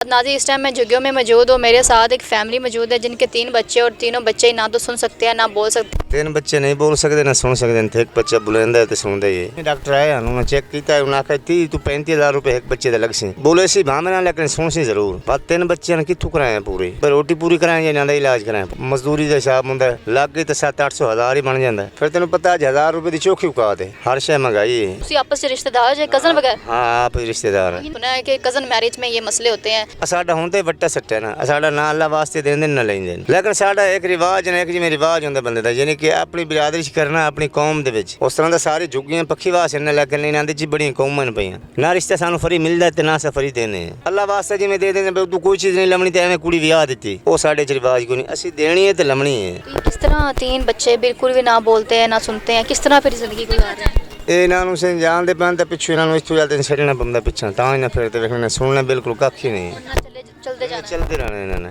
नाज़रीन, इस टाइम मैं झुग्गियों में मौजूद हूँ। मेरे साथ एक फैमिली मौजूद है जिनके 3 बच्चे और तीनों बच्चे ना तो सुन सकते हैं ना बोल सकते। 3 बच्चे नहीं बोल सकते ना सुन सकते थे। एक बच्चा बुलंदा है तो सुनता ही है। डॉक्टर आया उन्होंने चेक किया है, उन्हें आखा 30 तो 35,000 रुपये एक बच्चे लग सी बोले सी भावना लेकिन सुन सी जरूर बात। 3 बच्चे ने कितों कराए पूरे पर रोटी पूरी कराए या ना इलाज कराए मजदूरी का हिसाब होंगे लग गई तो 700-800 हज़ार ही बन जाता है। फिर तेन पता 1000 रुपये की चौखी औकात है। हर शय महंगाई है। तुसी आपस में रिश्तेदार जो कज़न वगैरह? हाँ आप रिश्तेदार है। सुना है कि कज़न मैरिज में ये मसले होते हैं। साडा होंदे वट्टा सट्टा है ना साडा ना अल्लाह वास्ते देंदे ना लेंदे लेकिन साडा एक रिवाज है एक जिवें रिवाज होंदा बंदे दा यानी कि अपनी बिरादरी च करना अपनी कौम दे विच उस तरह दा सारी झुग्गियां पक्खी वास्ते ने लेकिन इन्हां दे च बड़ियां कौमां न पईयां ना रिश्ता सानू फरी मिलदा ते ना सा फरी देने अल्लाह वास्ते जिवें दे देंदे बे तू कोई चीज़ नहीं लमनी ते एवें कुड़ी विआह दित्ती ओ साडे च रिवाज कोई नहीं असीं देनी है ते लमनी है। किस तरह 3 बच्चे बिल्कुल भी ना बोलते हैं ना सुनते हैं, किस तरह फिर ज़िंदगी गुजार रहे हैं? ਇਹ ਇਹਨਾਂ ਨੂੰ ਸੇ ਜਾਣਦੇ ਪੈਣ ਤਾਂ ਪਿੱਛੋਂ ਇਹਨਾਂ ਨੂੰ ਇੱਥੋਂ ਜਾਂਦੇ ਛੱਡਣਾ ਪੈਂਦਾ ਪਿੱਛੋਂ ਤਾਂ ਇਹਨਾਂ ਫਿਰ ਤੇ ਵੇਖਣਾ ਸੁਣਨਾ ਬਿਲਕੁਲ ਕੱਖ ਹੀ ਨਹੀਂ। चलते जाना ਚੱਲਦੇ ਰਹਿਣਾ ਇਹਨਾਂ ਨੇ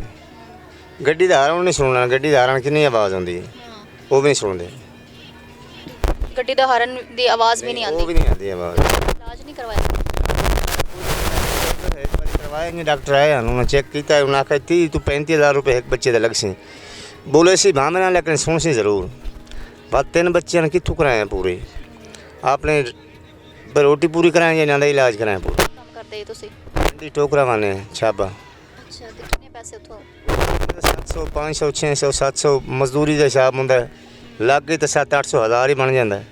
ਗੱਡੀ ਦਾ ਹਾਰਨ ਨਹੀਂ ਸੁਣਨਾ ਗੱਡੀ ਦਾ ਹਾਰਨ ਕਿੰਨੀ ਆਵਾਜ਼ ਆਉਂਦੀ ਹੈ ਉਹ ਵੀ ਨਹੀਂ ਸੁਣਦੇ। गड्डी दा हॉर्न दी आवाज़ भी नहीं ਉਹ आती। ਵੀ ਨਹੀਂ ਆਉਂਦੀ ਆਵਾਜ਼। इलाज नहीं करवाया? एक बार करवाया नहीं डॉक्टर आया उन्होंने चेक किया उन्हें आखा 30 तो 35,000 रुपये एक बच्चे लग सी बोले सी भावना लेकिन सुन सी जरूर बात। 3 बच्चे ने कितों कराए पूरे आपने रोटी पूरी कराए या ना इलाज कराए पूरा काम करते तुसी? दी टोकरा वाने छाबा। अच्छा, तो कितने पैसे उठो? 700 500 600 700 मजदूरी का हिसाब होंगे लग गई तो 700-800 हज़ार ही बन जाता है।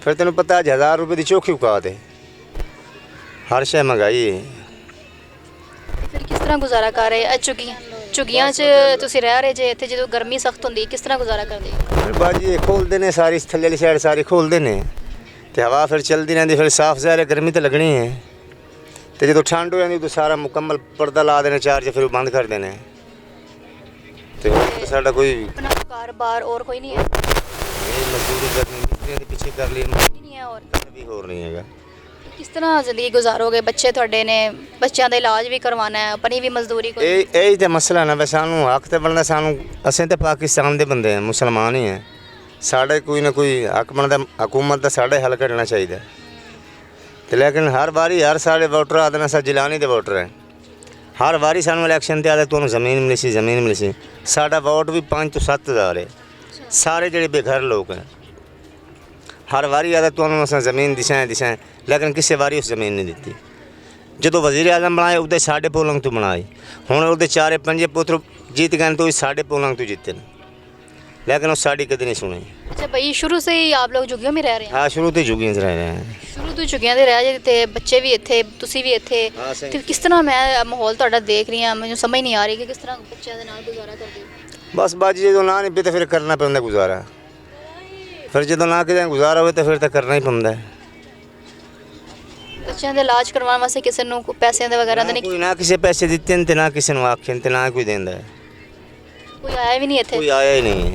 फिर तेन पता 1000 रुपये की चौखी औकात है। हर शय महंगाई है। फिर किस तरह गुजारा कर रहे? झुग्गियां च तुसी रह रहे जे इत्थे जो गर्मी सख्त होंदी किस तरह गुजारा करदे? फिर बाजी खोलते हैं सारी थल्ले वाली साइड सारी खोलते हैं तो हवा फिर चलती रहती फिर साफ ज़ाहिर गर्मी तो लगनी है तो जो ठंड हो जाती तो सारा मुकम्मल पर्दा ला देने चार्ज फिर बंद कर देने तो साडा कोई अपना कारोबार और कोई नहीं है? मजदूरी करनी मिस्त्रियों के पीछे कर ली नहीं है और भी हो नहीं है। किस तरह जिंदगी गुजारोगे? बच्चे थोड़े ने बच्चों का इलाज भी करवाना है अपनी भी मजदूरी को। यही तो मसला ना वैसे सानू हक तो बनता सानू असें तो पाकिस्तान के बंदे हैं मुसलमान ही हैं साढ़े कोई ना कोई हक बनता हुकूमत का साढ़े हल करना चाहिए तो लेकिन हर बारी हर साढ़े वोटर आते अस जिलानी के वोटर हैं हर बारी सानू इलैक्शन ते आते तुहानू ज़मीन मिली सी साडा वोट भी 5 तो 7 हज़ार है सारे ਜਿਹੜੇ बेघर लोग हैं हर वारी आदा तुहानू असां ज़मीन दिसाएं लेकिन किसी वारी उस ज़मीन नहीं दी जो वज़ीर आज़म बनाए उदे साढ़े पोलंग तो बनाए हुण उहदे 4-5 पुत्र जीत गए तो साढ़े पोलंग तो जीते लेकिन वो साड़ी कभी नहीं सुनी। अच्छा भाई, शुरू से ही आप लोग झुग्गियों में रह रहे हैं? हाँ शुरू तो झुग्गियां रह रहे हैं। शुरू तो झुग्गियां दे रह जे ते बच्चे भी इत्थे तुसी भी इत्थे हाँ, सही। ते किस तरह मैं माहौल तुहाडा देख रही हां मुझे समझ नहीं आ रही कि किस तरह बच्चों दे नाल गुजारा करदे हो? बस बाजी जो ना नहीं पे तो फिर करना पैंदा गुजारा फिर जो ना कि गुजारा हो तो फिर तो करना ही पैंदा है। बच्चों दे इलाज करवाने वास्ते किसी नूं पैसे दे वगैरह दे नहीं? कोई ना किसी पैसे दिते ने ते ना किसी ने आखे ते ना कोई देंदा है। कोई आया भी नहीं इत्थे? कोई आया ही नहीं है।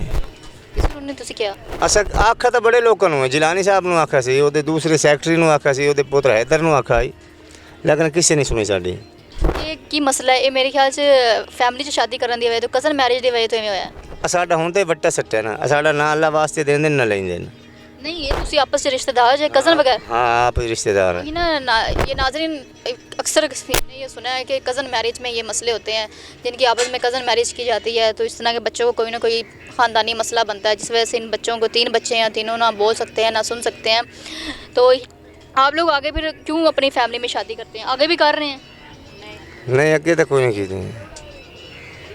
किसी नूं नहीं तुसी क्या? असा आखा तो बड़े लोगों ने जिलानी साहब ने आखा सी वो दूसरे सैकटरी ने आखा सी वो पुत्र हैदर ने आखा ही लेकिन किसी नहीं सुनी साड़ी। ये की मसला है? ये मेरे ख्याल से फैमिली च शादी करन दी वजह तो कज़न मैरिज दी वजह तो इवें होया। साडा होंदे वट्टा सट्टा है ना साडा ना अल्लाह वास्ते देंदे ना लेंदे नहीं, ये तुसी आपस में रिश्तेदार जो कज़न वगैरह? हाँ आप रिश्तेदार हैं। ये ये नाज़रीन अक्सर ने ये सुना है कि कज़न मैरिज में ये मसले होते हैं जिनकी आपस में कज़न मैरिज की जाती है तो इस तरह के बच्चों को कोई ना कोई ख़ानदानी मसला बनता है जिस वजह से इन बच्चों को 3 बच्चे हैं तीनों ना बोल सकते हैं ना सुन सकते हैं। तो आप लोग आगे फिर क्यों अपनी फैमिली में शादी करते हैं? आगे भी कर रहे हैं? नहीं अगे तो कोई नहीं की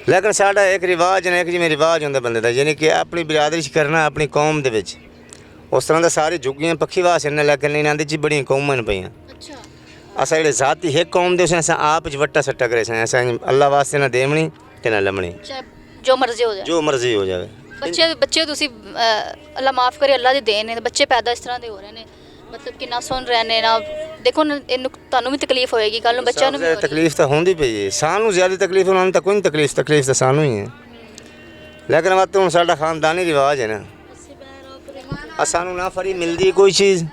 लेकिन साडा एक रिवाज है एक जिवें रिवाज होंदा बंदे दा यानी कि अपनी बिरादरी च करना अपनी कौम दे विच उस तरह दा सारी झुग्गियां पक्खी वास्ते ने लेकिन इन्हां दे च बड़ियां कौमां न पईयां। अच्छा, असां जेह्ड़े ज़ाती एक कौम दे असां आप च वट्टा सट्टा करे असां अल्लाह वास्ते ना देवनी ते ना लमनी चाहे जो मर्जी हो जाए जो मर्जी हो जाए। बच्चे तुसी अल्लाह माफ़ करे अल्लाह दे देन ने बच्चे पैदा इस तरह दे हो रहे ने मतलब कि ना सुन रहे ने ना देखो ना तुहानू भी तकलीफ होएगी कल नूं बच्चों नूं भी तकलीफ तो होंदी पई है सानू ज़्यादा तकलीफ उन्हां नूं तां कोई नहीं तकलीफ तो सानू ही है लेकिन वत हुण साडा खानदानी रिवाज है ना सानू ना फरी मिलती कोई चीज़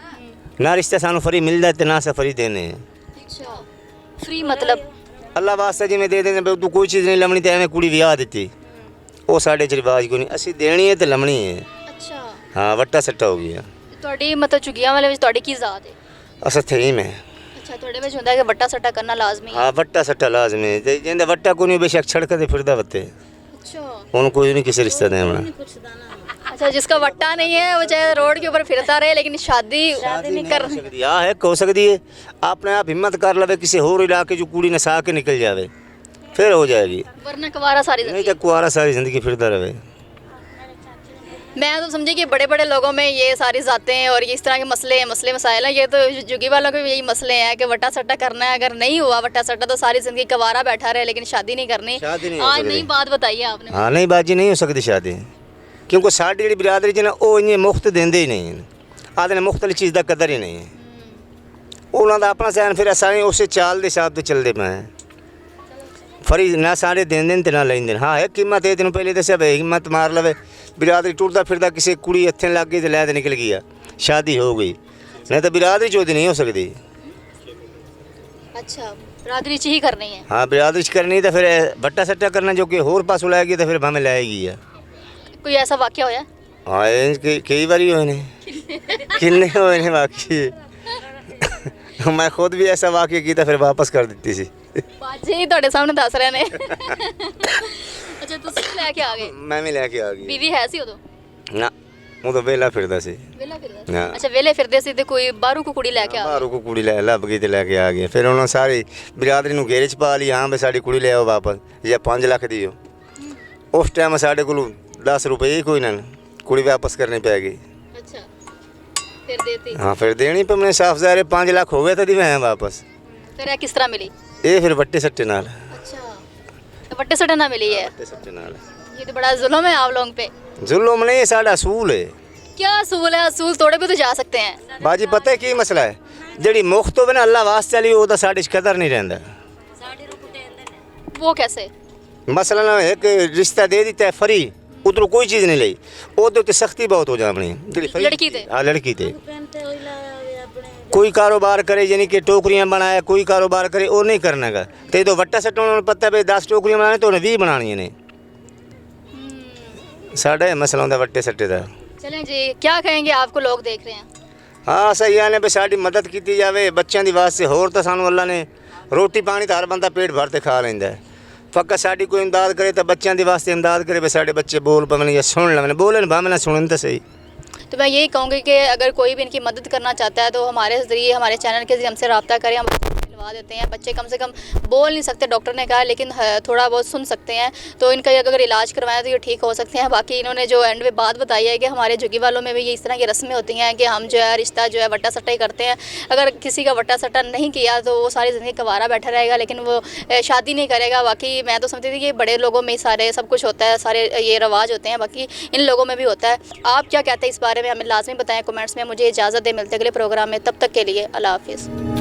ना रिश्ता सानू फरी मिलता ते ना सा फरी देने। अच्छा, फ्री मतलब अल्लाह वास्ते जिवें दे देंदे बे तू कोई चीज़ नहीं लमनी ते एवें कुड़ी विआह दित्ती वो साडे च रिवाज कोई नहीं असीं देनी है ते लमनी है। अच्छा, हाँ वट्टा सट्टा हो गया। ਤੁਹਾਡੀ मतलब झुग्गियां वाले ਵਿੱਚ ਤੁਹਾਡੀ ਕੀ ਜ਼ਾत है? असा थीम है ਅੱਛਾ ਤੁਹਾਡੇ ਵਿੱਚ ਹੁੰਦਾ ਹੈ ਕਿ ਵੱਟਾ ਸੱਟਾ ਕਰਨਾ ਲਾਜ਼ਮੀ ਹੈ। हाँ वट्टा सट्टा लाजमी है जिंदा वट्टा को नहीं बेशक छड़कते फिरदा बत्ते अच्छा उन कोई नहीं किसी रिश्ते दे होना अच्छा जिसका वट्टा नहीं है वो चाहे रोड के ऊपर फिरता रहे लेकिन शादी नहीं कर सकती आ है हो सकती है अपने आप हिम्मत कर लवे किसी होर इलाके जो कूड़ी नसा के निकल जावे फिर हो जाएगी वरना कुवारा सारी नहीं जिंदगी। तो कुआरा सारी जिंदगी फिरदा रहे। मैं तो समझी कि बड़े बड़े लोगों में ये सारी जातें और ये इस तरह के मसले मसाइल हैं, ये तो जुगी वालों के भी यही मसले हैं कि वट्टा सट्टा करना है, अगर नहीं हुआ वट्टा सट्टा तो सारी जिंदगी कवारा बैठा रहे लेकिन शादी नहीं करनी। शादी नहीं हो आज सकती। नई बात बताइए आपने। हाँ नहीं बाजी नहीं हो सकती शादी क्योंकि साड़ी जी बिरादरी च ना वो इन्हें मुफ्त देंदे ही नहीं आदि ने मुख्तलिफ चीज़ का कदर ही नहीं है उन्होंने अपना सहन फिर असानी उस चाल के हिसाब से चलते पे हैं फरी ना सारे देंदे ते ना लेंदे। हाँ है कीमत है तेन पहले दसिया भाई हिम्मत मार लवे बिरादरी टुरदा फिरदा किसी कुड़ी हथे लग गई तो लै निकल गया शादी हो गई नहीं तो बिरादरी चौधरी नहीं हो सकती। अच्छा बिरादरी च ही करनी है। हाँ बिरादरी च करनी तो फिर बट्टा सट्टा करना जो कि होर पासों लाएगी तो फिर भावें लाएगी है। कोई ऐसा वाक्य होया? हाँ कई बारी होए ने किन्ने होए ने बाकी मैं खुद भी ऐसा वाक्य किया फिर वापस कर दी सी। बाजी ਤੁਹਾਡੇ ਸਾਹਮਣੇ ਦੱਸ ਰਹੇ ਨੇ। ਅੱਛਾ ਤੁਸੀਂ ਵੀ ਲੈ ਕੇ ਆ ਗਏ? मैं भी लैके आ गई ਬੀਵੀ ਹੈ ਸੀ ਉਦੋਂ? ना वो तो वेला फिरदा सी ਵੇਲਾ ਫਿਰਦਾ ਹਾਂ। ਸੀ? ਅੱਛਾ ਵੇਲੇ ਫਿਰਦੇ ਸੀ ਤੇ ਕੋਈ ਬਾਹਰੋਂ ਕੋ ਕੁੜੀ ਲੈ ਕੇ ਆ ਗਈ? बाहरों को कुड़ी लै लभ गई तो लैके आ गई फिर उन्होंने सारी बिरादरी नूं घेरे च पा ली। हाँ भी साड़ी कुड़ी ले आओ वापस या 5 लाख दियो उस टाइम साढ़े को 10 रुपये ही कोई ना कुड़ी वापस करनी पै गई। अच्छा ਫਿਰ ਦੇਤੀ? हाँ फिर देनी पे मैंने साफ ज़ाहिर 5 लाख हो गए तो दी मैं वापस ਫਿਰ ਇਹ ਕਿਸ ਤਰ੍ਹਾਂ ਮਿਲੀ? ये फिर वट्टे सट्टे नाल अच्छा ਵੱਟੇ ਸੱਟੇ ਨਾਲ ਮਿਲੀ है? वट्टे सट्टे नाल ये तो बड़ा जुल्म है आप लोगों पे। जुल्म नहीं साढ़ा असूल है क्या असूल है? असूल तोड़े भी तो जा सकते हैं। बाजी पता है की मसला है ਜਿਹੜੀ ਮੁਖਤ ਹੋਵੇ ਨਾ ਅੱਲਾ ਵਾਸਤੇ ਵਾਲੀ ਉਹਦਾ ਸਾਡੇ 'ਚ ਕਦਰ ਨਹੀਂ ਰਹਿੰਦਾ। वो कैसे? ਮਸਲਾ ਇੱਕ ਰਿਸ਼ਤਾ ਦੇ ਦਿੱਤਾ ਹੈ ਫਰੀ ਉਧਰੋਂ ਕੋਈ ਚੀਜ਼ ਨਹੀਂ ਲਈ ਉਹਦੇ ਉੱਤੇ ਸਖਤੀ ਬਹੁਤ ਹੋ ਜਾਣੀ ਜਿਹੜੀ ਲੜਕੀ ਤੇ? ਹਾਂ ਲੜਕੀ ਤੇ कोई कारोबार करे यानी कि टोकरियां बनाए कोई कारोबार करे वो नहीं करना का तो तो वट्टा सट्टा उन्होंने पता है 10 टोकरियां बनाने तो उन्हें 20 बनानी ने साढ़ा मसला होंगे वट्टे सट्टे का। चलें जी क्या कहेंगे आपको लोग देख रहे हैं? हाँ सही आने भी साड़ी मदद की जाए बच्चों की वास्ते होर तो सानू अल्लाह ने रोटी पानी तो हर बंदा पेट भर के खा लेंदा है फकत साड़ी कोई इमदाद करे तो बच्चों की वास्ते इमदाद करे भी साढ़े बच्चे बोल पवन या सुन लेवन बोले भावें ना सुनन तो सही। तो मैं यही कहूँगी कि अगर कोई भी इनकी मदद करना चाहता है तो हमारे ज़रिए हमारे चैनल के ज़रिए हमसे रब्ता करें, हम दिलवा देते हैं। बच्चे कम से कम बोल नहीं सकते डॉक्टर ने कहा लेकिन थोड़ा बहुत सुन सकते हैं तो इनका अगर इलाज करवाएं तो ये ठीक हो सकते हैं। बाकी इन्होंने जो एंड में बात बताई है कि हमारे झुग्गी वालों में भी ये इस तरह की रस्में होती हैं कि हम जो है रिश्ता जो है वट्टा सट्टा ही करते हैं। अगर किसी का वट्टा सट्टा नहीं किया तो वो सारी ज़िंदगी कवारा बैठा रहेगा लेकिन वो शादी नहीं करेगा। बाकी मैं तो समझती थी कि बड़े लोगों में सारे सब कुछ होता है, सारे ये रवाज होते हैं, बाकी इन लोगों में भी होता है। आप क्या कहते हैं इस बारे में हमें लाजमी बताएं कमेंट्स में। मुझे इजाज़त दे, मिलते अगले प्रोग्राम में, तब तक के लिए अल्लाह हाफिज़।